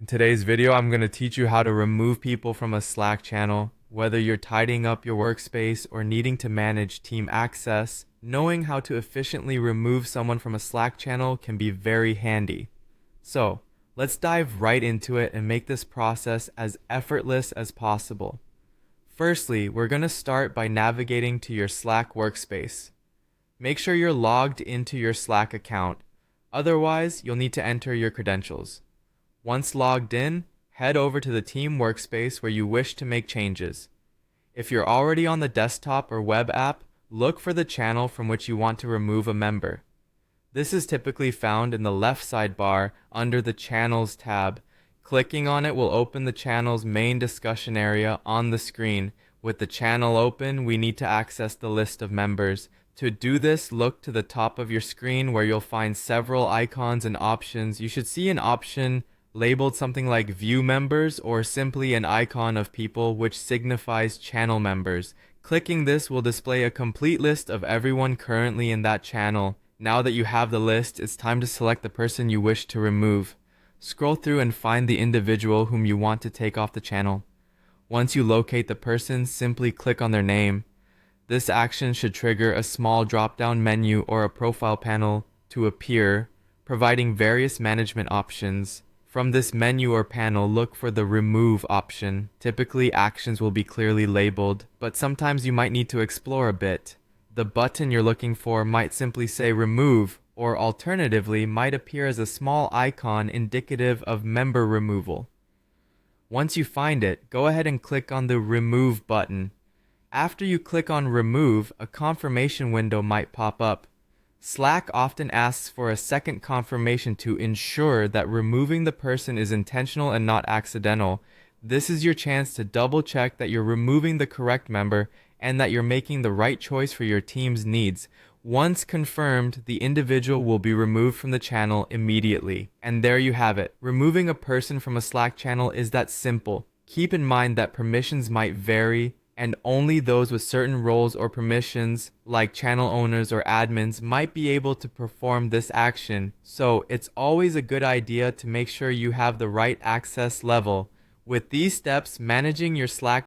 In today's video, I'm going to teach you how to remove people from a Slack channel. Whether you're tidying up your workspace or needing to manage team access, knowing how to efficiently remove someone from a Slack channel can be very handy. So, let's dive right into it and make this process as effortless as possible. Firstly, we're going to start by navigating to your Slack workspace. Make sure you're logged into your Slack account. Otherwise, you'll need to enter your credentials. Once logged in, head over to the team workspace where you wish to make changes. If you're already on the desktop or web app, look for the channel from which you want to remove a member. This is typically found in the left sidebar under the Channels tab. Clicking on it will open the channel's main discussion area on the screen. With the channel open, we need to access the list of members. To do this, look to the top of your screen where you'll find several icons and options. You should see an option labeled something like View Members or simply an icon of people which signifies channel members. Clicking this will display a complete list of everyone currently in that channel. Now that you have the list, it's time to select the person you wish to remove. Scroll through and find the individual whom you want to take off the channel. Once you locate the person, simply click on their name. This action should trigger a small drop-down menu or a profile panel to appear, providing various management options. From this menu or panel, look for the Remove option. Typically, actions will be clearly labeled, but sometimes you might need to explore a bit. The button you're looking for might simply say Remove, or alternatively might appear as a small icon indicative of member removal. Once you find it, go ahead and click on the Remove button. After you click on Remove, a confirmation window might pop up. Slack often asks for a second confirmation to ensure that removing the person is intentional and not accidental. This is your chance to double check that you're removing the correct member and that you're making the right choice for your team's needs. Once confirmed, the individual will be removed from the channel immediately. And there you have it. Removing a person from a Slack channel is that simple. Keep in mind that permissions might vary, and only those with certain roles or permissions, like channel owners or admins, might be able to perform this action. So it's always a good idea to make sure you have the right access level. With these steps, managing your Slack